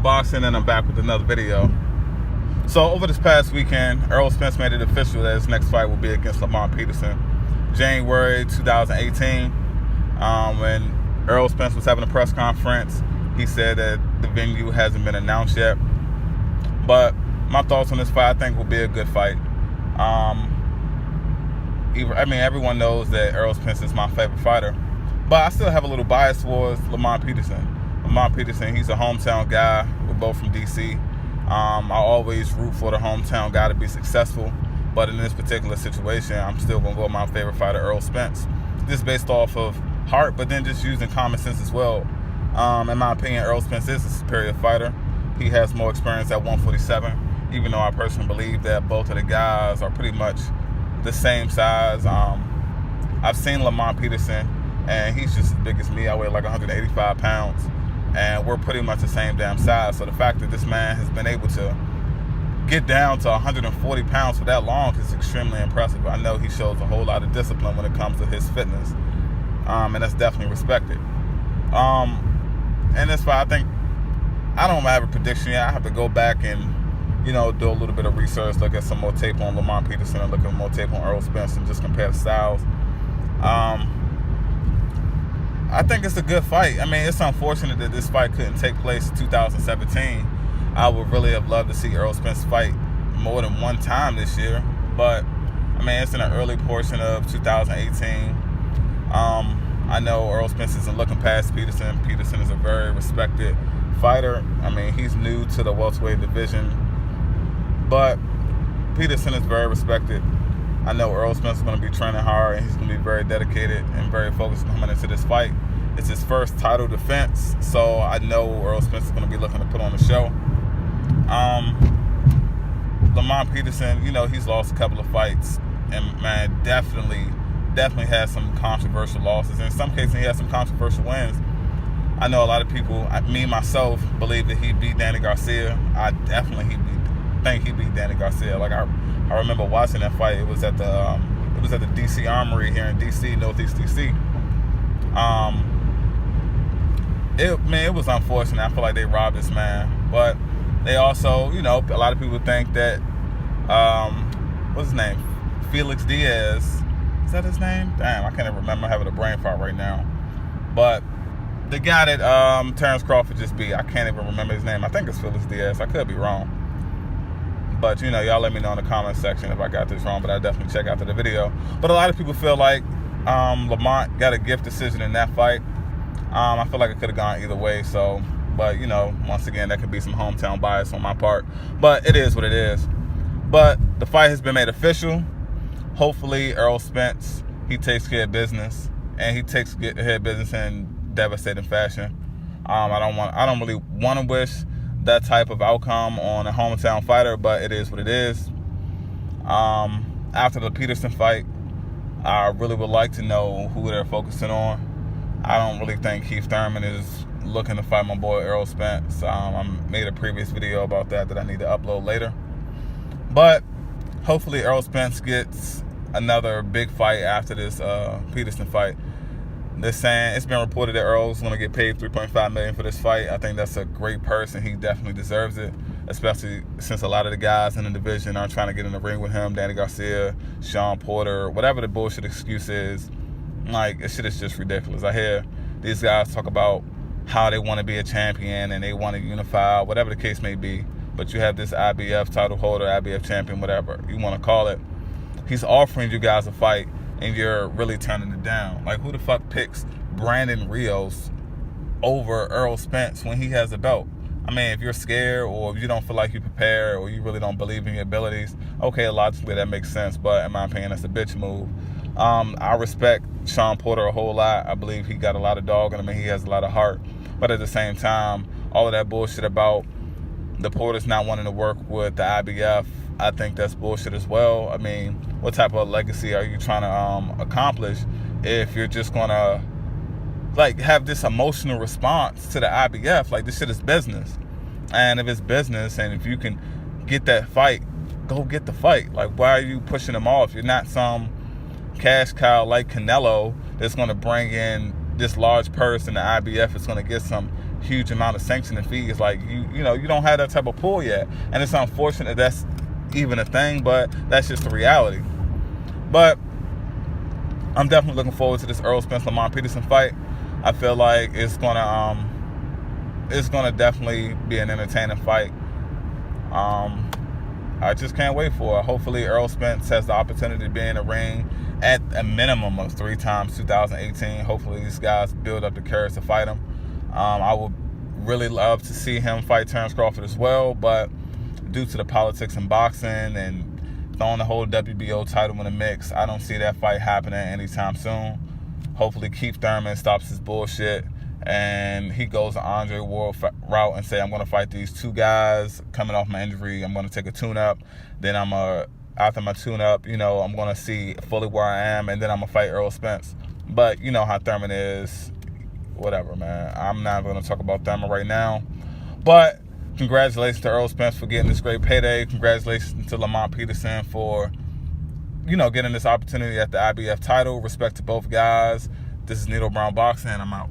Boxing, and I'm back with another video. So over this past weekend, Errol Spence made it official that his next fight will be against Lamont Peterson, January 2018. When Errol Spence was having a press conference, he said that the venue hasn't been announced yet. But my thoughts on this fight, I think, will be a good fight. Everyone knows that Errol Spence is my favorite fighter, but I still have a little bias towards Lamont Peterson. Lamont Peterson, he's a hometown guy. We're both from DC. I always root for the hometown guy to be successful, but in this particular situation, I'm still going to go with my favorite fighter, Errol Spence. Just based off of heart, but then just using common sense as well. In my opinion, Errol Spence is a superior fighter. He has more experience at 147, even though I personally believe that both of the guys are pretty much the same size. I've seen Lamont Peterson, and he's just as big as me. I weigh like 185 pounds, and we're pretty much the same damn size. So the fact that this man has been able to get down to 140 pounds for that long is extremely impressive. I know he shows a whole lot of discipline when it comes to his fitness, and that's definitely respected. And that's why I don't have a prediction yet. I have to go back and, do a little bit of research, look at some more tape on Lamont Peterson and look at more tape on Errol Spence and just compare the styles. I think it's a good fight. It's unfortunate that this fight couldn't take place in 2017. I would really have loved to see Errol Spence fight more than one time this year, but it's in the early portion of 2018. I know Errol Spence isn't looking past Peterson. Peterson is a very respected fighter. He's new to the welterweight division, but Peterson is very respected. I know Errol Spence is going to be training hard, and he's going to be very dedicated and very focused coming into this fight. It's his first title defense, so I know Errol Spence is going to be looking to put on a show. Lamont Peterson, he's lost a couple of fights, and definitely has some controversial losses. In some cases, he has some controversial wins. I know a lot of people, me myself, believe that he beat Danny Garcia. I definitely think he beat Danny Garcia. Like I remember watching that fight. It was at the DC Armory here in DC, Northeast DC. It was unfortunate. I feel like they robbed this man, but they also, a lot of people think that what's his name, Felix Diaz. Is that his name? Damn, I can't even remember. I'm having a brain fart right now. But the guy that Terrence Crawford just beat, I can't even remember his name. I think it's Felix Diaz. I could be wrong. But, y'all let me know in the comment section if I got this wrong, but I definitely check out the video. But a lot of people feel like Lamont got a gift decision in that fight. I feel like it could have gone either way. So, but, once again, that could be some hometown bias on my part. But it is what it is. But the fight has been made official. Hopefully, Errol Spence, he takes care of business, and he takes care of business in devastating fashion. I don't really want to wish that type of outcome on a hometown fighter, but it is what it is. After the Peterson fight, I really would like to know who they're focusing on. I don't really think Keith Thurman is looking to fight my boy Errol Spence. I made a previous video about that I need to upload later. But hopefully Errol Spence gets another big fight after this Peterson fight. They're saying it's been reported that Errol's going to get paid $3.5 million for this fight. I think that's a great person. He definitely deserves it, especially since a lot of the guys in the division aren't trying to get in the ring with him. Danny Garcia, Sean Porter, whatever the bullshit excuse is. Like, this shit is just ridiculous. I hear these guys talk about how they want to be a champion and they want to unify, whatever the case may be. But you have this IBF title holder, IBF champion, whatever you want to call it. He's offering you guys a fight, and you're really turning it down. Like, who the fuck picks Brandon Rios over Errol Spence when he has a belt? If you're scared, or if you don't feel like you prepare, or you really don't believe in your abilities, okay, logically that makes sense, but in my opinion, that's a bitch move. I respect Sean Porter a whole lot. I believe he got a lot of dog in him, and he has a lot of heart. But at the same time, all of that bullshit about the Porters not wanting to work with the IBF, I think that's bullshit as well. What type of legacy are you trying to accomplish if you're just going to have this emotional response to the IBF? Like, this shit is business. And if it's business, and if you can get that fight, go get the fight. Like, why are you pushing them off? You're not some cash cow like Canelo that's going to bring in this large purse, and the IBF is going to get some huge amount of sanctioning fees. Like, you know, you don't have that type of pull yet. And it's unfortunate that's even a thing, but that's just the reality. But I'm definitely looking forward to this Errol Spence Lamont Peterson fight. I feel like it's gonna definitely be an entertaining fight. I just can't wait for it. Hopefully Errol Spence has the opportunity to be in the ring at a minimum of 3 times 2018. Hopefully these guys build up the courage to fight him. I would really love to see him fight Terrence Crawford as well, but due to the politics in boxing and throwing the whole WBO title in the mix, I don't see that fight happening anytime soon. Hopefully Keith Thurman stops his bullshit and he goes the Andre Ward route and say, I'm going to fight these 2 guys coming off my injury. I'm going to take a tune-up. Then after my tune-up, you know, I'm going to see fully where I am, and then I'm going to fight Errol Spence. But you know how Thurman is. Whatever, man. I'm not going to talk about Thurman right now. But congratulations to Errol Spence for getting this great payday. Congratulations to Lamont Peterson for, you know, getting this opportunity at the IBF title. Respect to both guys. This is Needle Brown Boxing, and I'm out.